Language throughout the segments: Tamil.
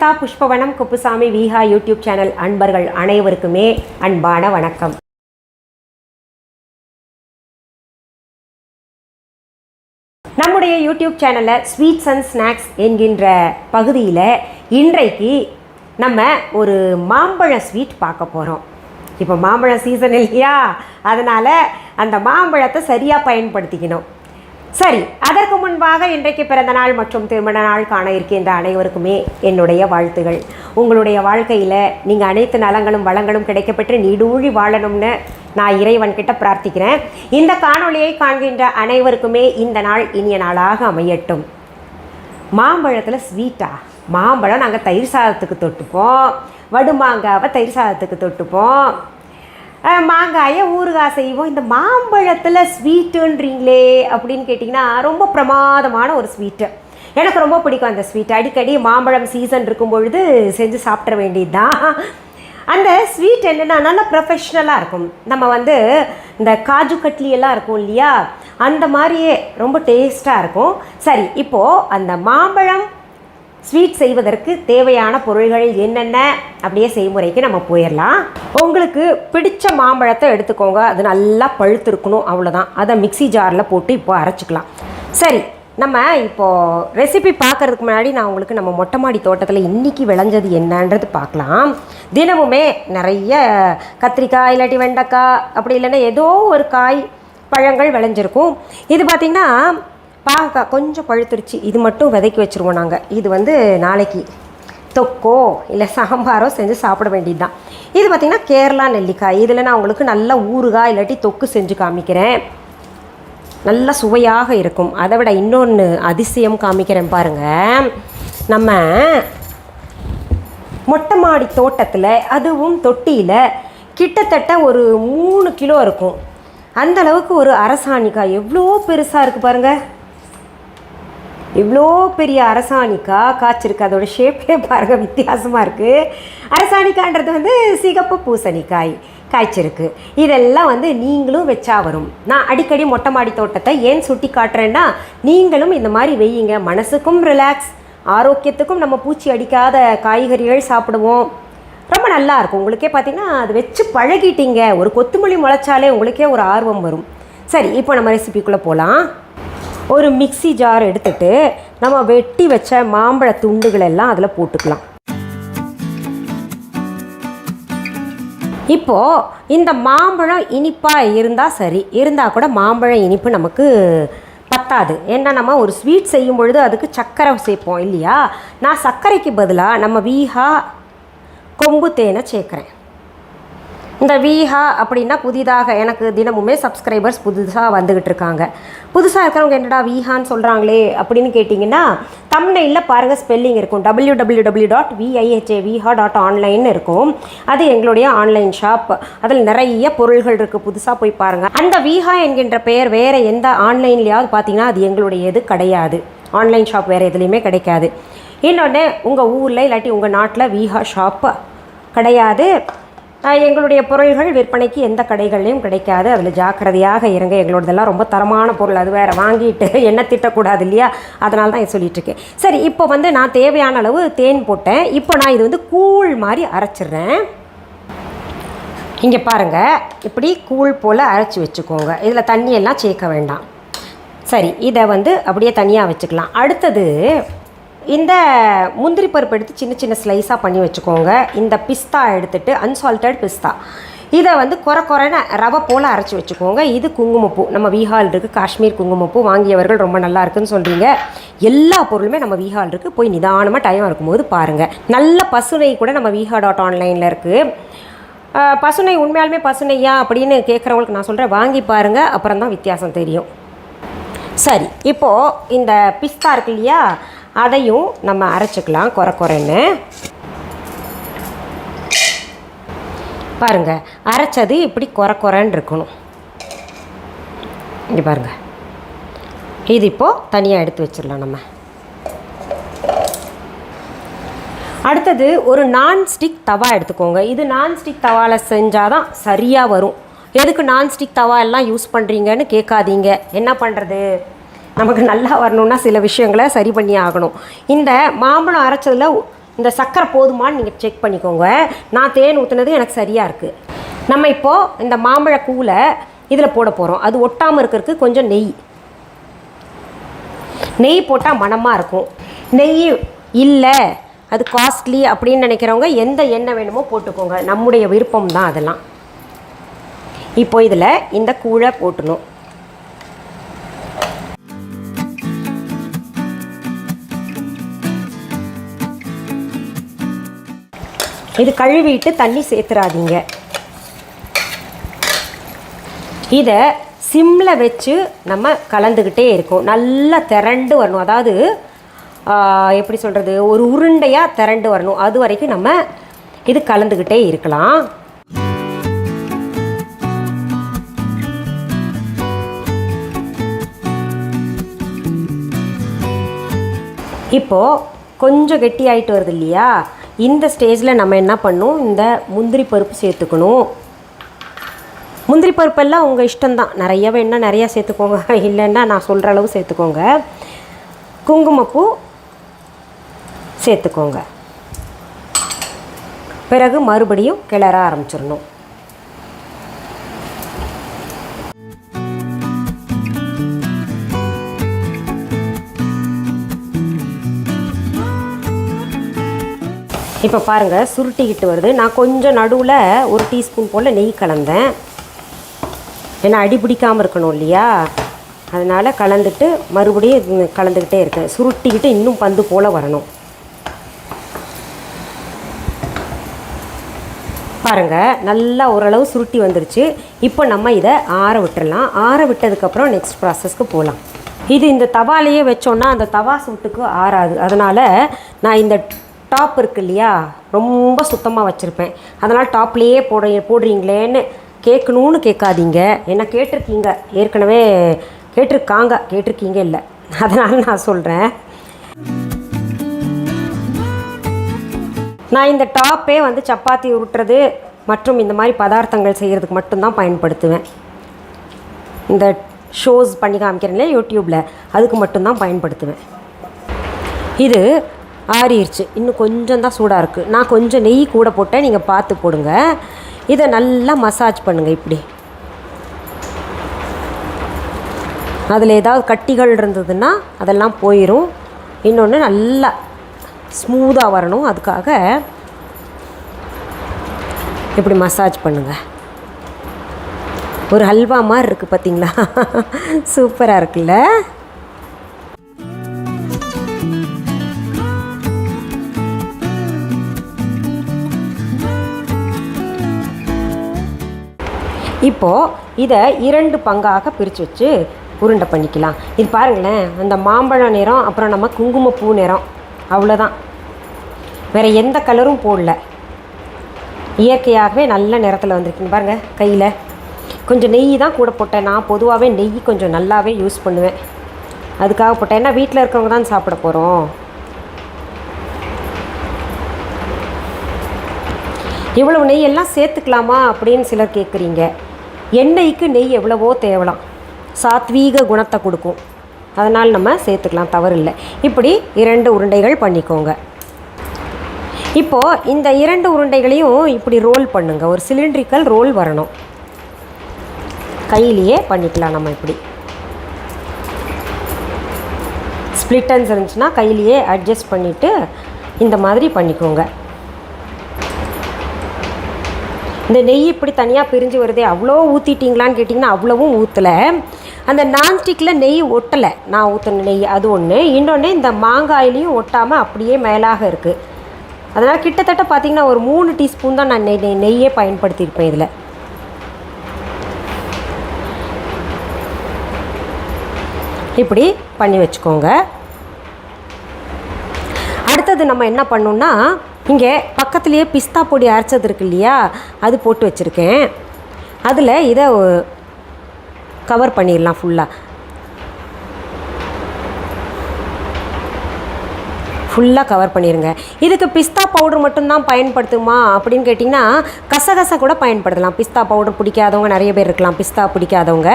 அனிதா புஷ்பவனம்குப்புசாமி விஹா யூடியூப் சேனல் அன்பர்கள் அனைவருக்குமே அன்பான வணக்கம். நம்முடைய யூடியூப் சேனலில் ஸ்வீட்ஸ் அண்ட் ஸ்நாக்ஸ் என்கின்ற பகுதியில் இன்றைக்கு நம்ம ஒரு மாம்பழ ஸ்வீட் பார்க்க போகிறோம். இப்போ மாம்பழ சீசன் இல்லையா, அதனால் அந்த மாம்பழத்தை சரியாக பயன்படுத்திக்கணும். சரி, அதற்கு முன்பாக இன்றைக்கு பிறந்த நாள் மற்றும் திருமண நாள் காண இருக்கின்ற அனைவருக்குமே என்னுடைய வாழ்த்துகள். உங்களுடைய வாழ்க்கையில் நீங்கள் அனைத்து நலங்களும் வளங்களும் கிடைக்கப்பெற்று நீடூழி வாழணும்னு நான் இறைவன்கிட்ட பிரார்த்திக்கிறேன். இந்த காணொளியை காண்கின்ற அனைவருக்குமே இந்த நாள் இனிய நாளாக அமையட்டும். மாம்பழத்தில் ஸ்வீட்டா? மாம்பழம் நாங்கள் தயிர் சாதத்துக்கு தொட்டுப்போம், வடுமாங்காவை தயிர் சாதத்துக்கு தொட்டுப்போம், மாங்காயை ஊறுகாய் செய்வோம். இந்த மாம்பழத்தில் ஸ்வீட்டுன்றீங்களே அப்படின்னு கேட்டிங்கன்னா ரொம்ப பிரமாதமான ஒரு ஸ்வீட்டு. எனக்கு ரொம்ப பிடிக்கும் அந்த ஸ்வீட். அடிக்கடி மாம்பழம் சீசன் இருக்கும் பொழுது செஞ்சு சாப்பிட்ற வேண்டியது தான். அந்த ஸ்வீட் என்னென்னா நல்லா ப்ரொஃபஷ்னலாக இருக்கும். நம்ம இந்த காஜு கட்லி எல்லாம் இருக்கும் இல்லையா, அந்த மாதிரியே ரொம்ப டேஸ்ட்டாக இருக்கும். சரி, இப்போது அந்த மாம்பழம் ஸ்வீட் செய்வதற்கு தேவையான பொருள்கள் என்னென்ன அப்படியே செய்முறைக்கு நம்ம போயிடலாம். உங்களுக்கு பிடிச்ச மாம்பழத்தை எடுத்துக்கோங்க, அது நல்லா பழுத்திருக்கணும், அவ்வளோதான். அதை மிக்சி ஜாரில் போட்டு இப்போ அரைச்சிக்கலாம். சரி, நம்ம இப்போது ரெசிபி பார்க்குறதுக்கு முன்னாடி நான் உங்களுக்கு நம்ம மொட்டை மாடி தோட்டத்தில் இன்றைக்கி விளைஞ்சது என்னன்றது பார்க்கலாம். தினமுமே நிறைய கத்திரிக்காய் இல்லாட்டி வெண்டைக்காய் அப்படி இல்லைன்னா ஏதோ ஒரு காய் பழங்கள் விளைஞ்சிருக்கும். இது பார்த்திங்கன்னா பாகக்காய் கொஞ்சம் பழுத்துருச்சு, இது மட்டும் விதைக்கி வச்சுருவோம் நாங்கள். இது நாளைக்கு தொக்கோ இல்லை சாம்பாரோ செஞ்சு சாப்பிட வேண்டியது தான். இது பார்த்திங்கன்னா கேரளா நெல்லிக்காய். இதில் நான் உங்களுக்கு நல்ல ஊறுகாய் இல்லாட்டி தொக்கு செஞ்சு காமிக்கிறேன், நல்ல சுவையாக இருக்கும். அதை விட இன்னொன்று அதிசயம் காமிக்கிறேன் பாருங்கள். நம்ம மொட்டை மாடி தோட்டத்தில் அதுவும் தொட்டியில் கிட்டத்தட்ட ஒரு 3 கிலோ இருக்கும். அந்தளவுக்கு ஒரு அரசாணிக்காய் எவ்வளோ பெருசாக இருக்குது பாருங்கள். இவ்வளோ பெரிய அரசாணிக்காய் காய்ச்சிருக்கு. அதோட ஷேப்பே பாருங்கள், வித்தியாசமாக இருக்குது. அரசாணிக்காய்ன்றது சிகப்பு பூசணிக்காய் காய்ச்சிருக்கு. இதெல்லாம் நீங்களும் வச்சா வரும். நான் அடிக்கடி மொட்டை மாடி தோட்டத்தை ஏன் சுட்டி காட்டுறேன்னா, நீங்களும் இந்த மாதிரி வெய்யுங்க. மனசுக்கும் ரிலாக்ஸ், ஆரோக்கியத்துக்கும் நம்ம பூச்சி அடிக்காத காய்கறிகள் சாப்பிடுவோம், ரொம்ப நல்லாயிருக்கும். உங்களுக்கே பார்த்திங்கன்னா அது வச்சு பழகிட்டீங்க, ஒரு கொத்தமல்லி முளைச்சாலே உங்களுக்கே ஒரு ஆர்வம் வரும். சரி, இப்போ நம்ம ரெசிபிக்குள்ளே போகலாம். ஒரு மிக்சி ஜார் எடுத்துகிட்டு நம்ம வெட்டி வச்ச மாம்பழ துண்டுகள் எல்லாம் அதில் போட்டுக்கலாம். இப்போது இந்த மாம்பழம் இனிப்பாக இருந்தால் சரி, இருந்தால் கூட மாம்பழம் இனிப்பு நமக்கு பத்தாது. ஏன்னா நம்ம ஒரு ஸ்வீட் செய்யும் பொழுது அதுக்கு சர்க்கரை சேர்ப்போம் இல்லையா. நான் சர்க்கரைக்கு பதிலாக நம்ம வீஹா கொம்பு தேனை சேர்க்குறேன். இந்த வீஹா அப்படின்னா புதிதாக எனக்கு தினமுமே சப்ஸ்கிரைபர்ஸ் புதுசாக வந்துக்கிட்டு இருக்காங்க. புதுசாக இருக்கிறவங்க என்னடா வீஹான்னு சொல்கிறாங்களே அப்படின்னு கேட்டிங்கன்னா, தம்ப்நெயிலில் பாருங்கள் ஸ்பெல்லிங் இருக்கும், www.viha.online இருக்கும். அது எங்களுடைய ஆன்லைன் ஷாப். அதில் நிறைய பொருள்கள் இருக்குது, புதுசாக போய் பாருங்கள். அந்த வீஹா என்கின்ற பெயர் வேறு எந்த ஆன்லைன்லையாவது பார்த்தீங்கன்னா அது எங்களுடையது கிடையாது. ஆன்லைன் ஷாப் வேறு எதுலேயுமே கிடைக்காது. இன்னொன்று, உங்கள் ஊரில் இல்லாட்டி உங்கள் நாட்டில் வீஹா ஷாப் கிடையாது. எங்களுடைய பொருள்கள் விற்பனைக்கு எந்த கடைகள்லையும் கிடைக்காது. அதில் ஜாக்கிரதையாக இருங்க. எங்களோடதெல்லாம் ரொம்ப தரமான பொருள், அது வேறு வாங்கிட்டு என்ன திட்டக்கூடாது இல்லையா, அதனால தான் சொல்லிகிட்ருக்கேன். சரி, இப்போ நான் தேவையான அளவு தேன் போட்டேன். இப்போ நான் இது கூழ் மாதிரி அரைச்சிட்றேன். இங்கே பாருங்கள், இப்படி கூழ் போல் அரைச்சி வச்சுக்கோங்க. இதில் தண்ணியெல்லாம் சேர்க்க வேண்டாம். சரி, இதை அப்படியே தனியாக வச்சுக்கலாம். அடுத்தது இந்த முந்திரி பருப்பு எடுத்து சின்ன சின்ன ஸ்லைஸாக பண்ணி வச்சுக்கோங்க. இந்த பிஸ்தா எடுத்துகிட்டு அன்சால்டட் பிஸ்தா, இதை குறைன்னு ரவை போல் அரைச்சி வச்சுக்கோங்க. இது குங்குமப்பூ, நம்ம வீஹால் இருக்குது, காஷ்மீர் குங்குமப்பூ. வாங்கியவர்கள் ரொம்ப நல்லா இருக்குன்னு சொல்கிறீங்க. எல்லா பொருளுமே நம்ம வீஹால் இருக்குது, போய் நிதானமாக டைம் இருக்கும்போது பாருங்கள். நல்ல பசுனை கூட நம்ம viha.online இருக்குது. பசுனை உண்மையாலுமே பசுனையா அப்படின்னு கேட்குறவங்களுக்கு நான் சொல்கிறேன், வாங்கி பாருங்கள், அப்புறம் தான் வித்தியாசம் தெரியும். சரி, இப்போது இந்த பிஸ்தா இருக்கு இல்லையா, அதையும் நம்ம அரைச்சிக்கலாம் குறைன்னு. பாருங்கள், அரைச்சது இப்படி குறைன்னு இருக்கணும். இங்கே பாருங்கள், இது இப்போது தனியாக எடுத்து வச்சிடலாம் நம்ம. அடுத்தது ஒரு நான்ஸ்டிக் தவா எடுத்துக்கோங்க. இது நான்ஸ்டிக் தவாவில் செஞ்சால் தான் சரியாக வரும். எதுக்கு நான்ஸ்டிக் தவா எல்லாம் யூஸ் பண்ணுறீங்கன்னு கேட்காதீங்க. என்ன பண்ணுறது, நமக்கு நல்லா வரணுன்னா சில விஷயங்களை சரி பண்ணி ஆகணும். இந்த மாம்பழம் அரைச்சதில் இந்த சர்க்கரை போதுமான்னு நீங்கள் செக் பண்ணிக்கோங்க. நான் தேன் ஊற்றுனது எனக்கு சரியாக இருக்குது. நம்ம இப்போது இந்த மாம்பழக்கூளை இதில் போட போகிறோம். அது ஒட்டாமல் இருக்கிறதுக்கு கொஞ்சம் நெய் போட்டால் மணமாக இருக்கும். நெய் இல்லை, அது காஸ்ட்லி அப்படின்னு நினைக்கிறவங்க எந்த எண்ணெய் வேணுமோ போட்டுக்கோங்க. நம்முடைய விருப்பம் தான் அதெல்லாம். இப்போ இதில் இந்த கூழை போட்டணும். இது கழுவிட்டு தண்ணி சேர்த்துறாதீங்க. இதை சிம்மில் வச்சு நம்ம கலந்துக்கிட்டே இருக்கோம். நல்லா திரண்டு வரணும். அதாவது எப்படி சொல்கிறது, ஒரு உருண்டையாக திரண்டு வரணும். அது வரைக்கும் நம்ம இது கலந்துக்கிட்டே இருக்கலாம். இப்போது கொஞ்சம் கெட்டி ஆகிட்டு வருது இல்லையா, இந்த ஸ்டேஜில் நம்ம என்ன பண்ணணும், இந்த முந்திரி பருப்பு சேர்த்துக்கணும். முந்திரி பருப்பெல்லாம் உங்கள் இஷ்டம்தான். நிறைய வேணால் நிறையா சேர்த்துக்கோங்க, இல்லைன்னா நான் சொல்கிற அளவு சேர்த்துக்கோங்க. குங்குமப்பூ சேர்த்துக்கோங்க. பிறகு மறுபடியும் கிளற ஆரம்பிச்சிடணும். இப்போ பாருங்கள் சுருட்டிக்கிட்டு வருது. நான் கொஞ்சம் நடுவில் ஒரு டீஸ்பூன் போல் நெய் கலந்தேன். ஏன்னா அடி பிடிக்காமல் இருக்கணும் இல்லையா, அதனால் கலந்துட்டு மறுபடியும் கலந்துக்கிட்டே இருக்கேன். சுருட்டிக்கிட்டு இன்னும் பந்து போல் வரணும். பாருங்கள் நல்லா ஓரளவு சுருட்டி வந்துருச்சு. இப்போ நம்ம இதை ஆற விட்டுடலாம். ஆற விட்டதுக்கப்புறம் நெக்ஸ்ட் ப்ராசஸ்க்கு போகலாம். இது இந்த தவாலையே வச்சோன்னா அந்த தவா சூட்டுக்கு ஆறாது. அதனால் நான் இந்த டாப் இருக்கு இல்லையா, ரொம்ப சுத்தமாக வச்சுருப்பேன். அதனால் டாப்லேயே போடுறீங்களேன்னு கேட்கணுன்னு கேட்காதீங்க. என்ன கேட்டிருக்கீங்க, ஏற்கனவே கேட்டிருக்கீங்க இல்லை, அதனால் நான் சொல்கிறேன். நான் இந்த டாப்பே வந்து சப்பாத்தி உருட்டுறது மற்றும் இந்த மாதிரி பதார்த்தங்கள் செய்கிறதுக்கு மட்டும்தான் பயன்படுத்துவேன். இந்த ஷோஸ் பண்ணி காமிக்கிறேன்ல யூடியூப்பில், அதுக்கு மட்டும்தான் பயன்படுத்துவேன். இது ஆறிடுச்சு. இன்னும் கொஞ்சம் தான் சூடாக இருக்குது. நான் கொஞ்சம் நெய் கூட போட்டேன், நீங்கள் பார்த்து போடுங்க. இதை நல்லா மசாஜ் பண்ணுங்கள். இப்படி அதில் ஏதாவது கட்டிகள் இருந்ததுன்னா அதெல்லாம் போயிடும். இன்னொன்று நல்லா ஸ்மூத்தாக வரணும், அதுக்காக இப்படி மசாஜ் பண்ணுங்கள். ஒரு ஹல்வா மாதிரி இருக்குது பார்த்தீங்களா, சூப்பராக இருக்குல்ல. இப்போது இதை 2 பங்காக பிரித்து வச்சு உருண்டை பண்ணிக்கலாம். இது பாருங்களேன், அந்த மாம்பழம் நிறம், அப்புறம் நம்ம குங்குமப்பூ நிறம், அவ்வளோதான். வேறு எந்த கலரும் போடல. இயற்கையாகவே நல்ல நிறத்தில் வந்திருக்குங்க பாருங்கள். கையில் கொஞ்சம் நெய் தான் கூட போட்டேன். நான் பொதுவாகவே நெய் கொஞ்சம் நல்லாவே யூஸ் பண்ணுவேன், அதுக்காக போட்டேன். ஏன்னா வீட்டில் இருக்கிறவங்க தான் சாப்பிட போகிறோம். இவ்வளவு நெய் எல்லாம் சேர்த்துக்கலாமா அப்படின்னு சிலர் கேட்குறீங்க. எண்ணெய்க்கு நெய் எவ்வளவோ தேவலாம், சாத்வீக குணத்தை கொடுக்கும். அதனால் நம்ம சேர்த்துக்கலாம், தவறு இல்லை. இப்படி 2 உருண்டைகள் பண்ணிக்கோங்க. இப்போது இந்த 2 உருண்டைகளையும் இப்படி ரோல் பண்ணுங்கள். ஒரு சிலிண்ட்ரிக்கல் ரோல் வரணும். கையிலேயே பண்ணிக்கலாம். நம்ம இப்படி ஸ்ப்ளிட்டன்ஸ் இருந்துச்சுன்னா கையிலேயே அட்ஜஸ்ட் பண்ணிவிட்டு இந்த மாதிரி பண்ணிக்கோங்க. இந்த நெய் இப்படி தனியாக பிரிஞ்சு வருதே, அவ்வளோ ஊற்றிட்டிங்களான்னு கேட்டிங்கன்னா அவ்வளவும் ஊற்றலை. அந்த நான்ஸ்டிக்கில் நெய் ஒட்டலை, நான் ஊற்றின நெய் அது ஒன்று. இன்னொன்று இந்த மாங்காயிலையும் ஒட்டாமல் அப்படியே மேலாக இருக்குது. அதனால் கிட்டத்தட்ட பார்த்திங்கன்னா ஒரு 3 டீஸ்பூன் தான் நான் நெய்யே பயன்படுத்தியிருப்பேன் இதில். இப்படி பண்ணி வச்சுக்கோங்க. அடுத்தது நம்ம என்ன பண்ணோன்னா, இங்கே பக்கத்துலேயே பிஸ்தா பொடி அரைச்சது இருக்கு இல்லையா, அது போட்டு வச்சுருக்கேன். அதில் இதை கவர் பண்ணிடலாம் ஃபுல்லாக கவர் பண்ணிடுங்க. இதுக்கு பிஸ்தா பவுடர் மட்டும்தான் பயன்படுத்துமா அப்படின்னு கேட்டிங்கன்னா கசகசை கூட பயன்படுத்தலாம். பிஸ்தா பவுடர் பிடிக்காதவங்க நிறைய பேர் இருக்கலாம், பிஸ்தா பிடிக்காதவங்க.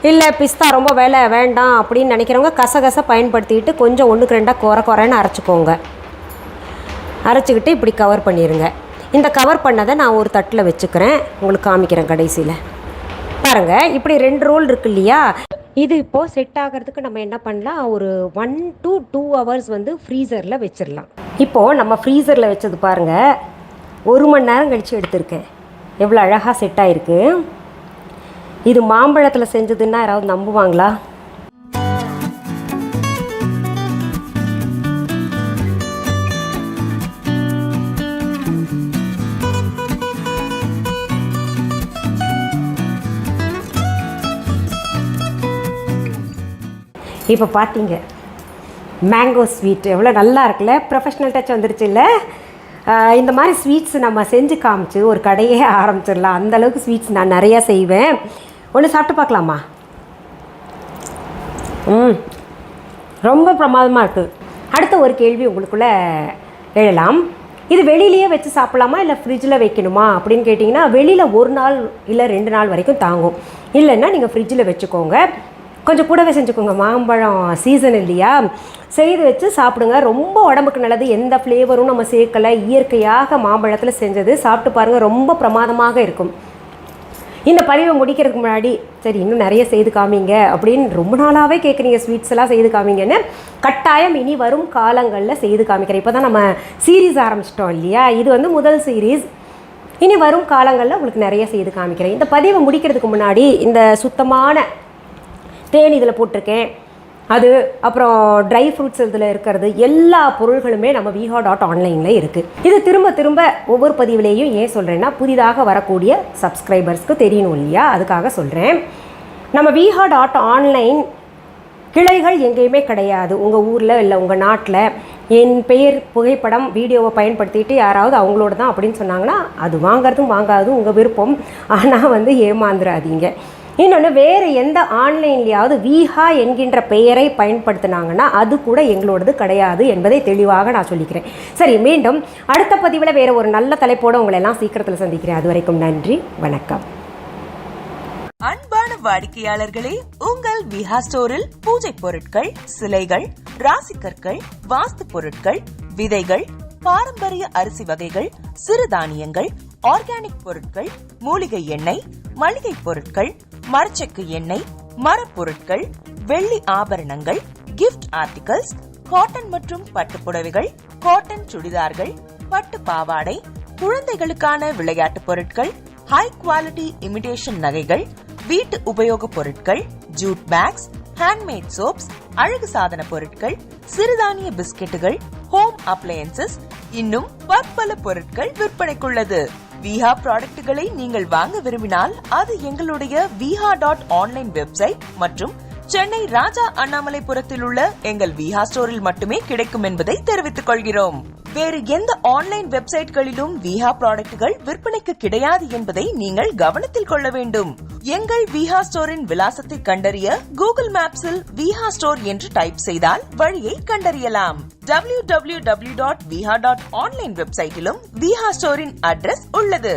இல்லை பிஸ்தா ரொம்ப விலை வேண்டாம் அப்படின்னு நினைக்கிறவங்க கசகசை பயன்படுத்திக்கிட்டு கொஞ்சம் 1க்கு 2 குறைன்னு அரைச்சிக்கோங்க. அரைச்சிக்கிட்டு இப்படி கவர் பண்ணிடுங்க. இந்த கவர் பண்ணதை நான் ஒரு தட்டில் வச்சுக்கிறேன், உங்களுக்கு காமிக்கிறேன் கடைசியில். பாருங்கள், இப்படி 2 ரோல் இருக்கு இல்லையா, இது இப்போது செட் ஆகிறதுக்கு நம்ம என்ன பண்ணலாம், ஒரு 1 to 2 hours வந்து ஃப்ரீசரில் வச்சிடலாம். இப்போது நம்ம ஃப்ரீசரில் வச்சது பாருங்கள், 1 மணி நேரம் கழித்து எடுத்திருக்கேன். எவ்வளோ அழகாக செட் ஆகிருக்கு. இது மாம்பழத்தில் செஞ்சதுன்னா யாராவது நம்புவாங்களா? இப்போ பார்த்தீங்க மேங்கோ ஸ்வீட் எவ்வளோ நல்லா இருக்குல்ல, ப்ரொஃபஷ்னல் டச் வந்துருச்சு இல்லை? இந்த மாதிரி ஸ்வீட்ஸ் நம்ம செஞ்சு காமிச்சு ஒரு கடையே ஆரம்பிச்சிடலாம். அந்தளவுக்கு ஸ்வீட்ஸ் நான் நிறையா செய்வேன். ஒன்று சாப்பிட்டு பார்க்கலாமா? ரொம்ப பிரமாதமாக இருக்குது. அடுத்த ஒரு கேள்வி உங்களுக்குள்ளே எழலாம், இது வெளியிலேயே வச்சு சாப்பிட்லாமா இல்லை ஃப்ரிட்ஜில் வைக்கணுமா அப்படின்னு கேட்டிங்கன்னா, வெளியில் 1 நாள் இல்லை 2 நாள் வரைக்கும் தாங்கும். இல்லைன்னா நீங்கள் ஃப்ரிட்ஜில் வச்சுக்கோங்க, கொஞ்சம் கூடவே செஞ்சுக்கோங்க. மாம்பழம் சீசன் இல்லையா, செய்து வச்சு சாப்பிடுங்க. ரொம்ப உடம்புக்கு நல்லது. எந்த ஃப்ளேவரும் நம்ம சேர்க்கலை, இயற்கையாக மாம்பழத்தில் செஞ்சது. சாப்பிட்டு பாருங்கள், ரொம்ப பிரமாதமாக இருக்கும். இந்த பதிவை முடிக்கிறதுக்கு முன்னாடி சரி இன்னும் நிறைய செய்து காமிங்க அப்படின்னு ரொம்ப நாளாகவே கேட்குறீங்க, ஸ்வீட்ஸ் எல்லாம் செய்து காமிங்கன்னு. கட்டாயம் இனி வரும் காலங்களில் செய்து காமிக்கிறேன். இப்போ தான் நம்ம சீரீஸ் ஆரம்பிச்சிட்டோம் இல்லையா, இது வந்து முதல் சீரீஸ். இனி வரும் காலங்களில் உங்களுக்கு நிறைய செய்து காமிக்கிறேன். இந்த பதிவை முடிக்கிறதுக்கு முன்னாடி இந்த சுத்தமான தேன் இதில் போட்டிருக்கேன், அது அப்புறம் ட்ரை ஃப்ரூட்ஸ் இதில் இருக்கிறது, எல்லா பொருள்களுமே நம்ம viha.online இருக்குது. இது திரும்ப திரும்ப ஒவ்வொரு பதிவுலேயும் ஏன் சொல்கிறேன்னா, புதிதாக வரக்கூடிய சப்ஸ்கிரைபர்ஸ்க்கு தெரியணும் இல்லையா, அதுக்காக சொல்கிறேன். நம்ம viha.online கிளைகள் எங்கேயுமே கிடையாது. உங்கள் ஊரில் இல்லை உங்கள் நாட்டில் என் பெயர் புகைப்படம் வீடியோவை பயன்படுத்திட்டு யாராவது அவங்களோட தான் அப்படின்னு சொன்னாங்கன்னா, அது வாங்கிறதும் வாங்காததும் உங்கள் விருப்பம். ஆனால் வந்து ஏமாந்துடாதீங்க. இன்னொன்று, வேறு எந்த ஆன்லைன்லையாவது விஹா என்கின்ற பெயரை பயன்படுத்தினாங்கன்னா அது கூட எங்களோடது கிடையாது என்பதை தெளிவாக நான் சொல்லிக்கிறேன். சரி, மீண்டும் அடுத்த பதிவில் வேறு ஒரு நல்ல தலைப்போடு உங்களை எல்லாம் சீக்கிரத்தில் சந்திக்கிறேன். அது வரைக்கும் நன்றி, வணக்கம். அன்பான வாடிக்கையாளர்களே, உங்கள் விஹா ஸ்டோரில் பூஜை பொருட்கள், சிலைகள், ராசிக்கற்கள், வாஸ்து பொருட்கள், விதைகள், பாரம்பரிய அரிசி வகைகள், சிறுதானியங்கள், ஆர்கானிக் பொருட்கள், மூலிகை எண்ணெய், மளிகை பொருட்கள், மரச்செக்கு எண்ணெய், மரப்பொருட்கள், வெள்ளி ஆபரணங்கள், கிஃப்ட் ஆர்டிகல்ஸ், காட்டன் மற்றும் பட்டு புடவைகள், காட்டன் சுடிதார்கள், பட்டு பாவாடை, குழந்தைகளுக்கான விளையாட்டு பொருட்கள், ஹை குவாலிட்டி இமிடேஷன் நகைகள், வீட்டு உபயோக பொருட்கள், ஜூட் பேக்ஸ், ஹேண்ட்மேட் சோப்ஸ், அழகு சாதன பொருட்கள், சிறுதானிய பிஸ்கெட்டுகள், ஹோம் அப்ளையன்சஸ், இன்னும் பற்பல பொருட்கள் விற்பனைக்குள்ளது. விஹா ப்ராடக்ட்களை நீங்கள் வாங்க விரும்பினால் அது எங்களுடைய viha.online வெப்சைட் மற்றும் சென்னை ராஜா அண்ணாமலைபுரத்தில் உள்ள எங்கள் விஹா ஸ்டோரில் மட்டுமே கிடைக்கும் என்பதை தெரிவித்துக் கொள்கிறோம். வேறு எந்த ஆன்லைன் வெப்சைட்களிலும் விஹா ப்ராடக்ட்கள் விற்பனைக்கு கிடையாது என்பதை நீங்கள் கவனத்தில் கொள்ள வேண்டும். எங்கள் விஹா ஸ்டோரின் விலாசத்தை கண்டறிய கூகுள் மேப்ஸில் விஹா ஸ்டோர் என்று டைப் செய்தால் வழியை கண்டறியலாம். www.viha.online வெப்சைட்டிலும் விஹா ஸ்டோரின் அட்ரஸ் உள்ளது.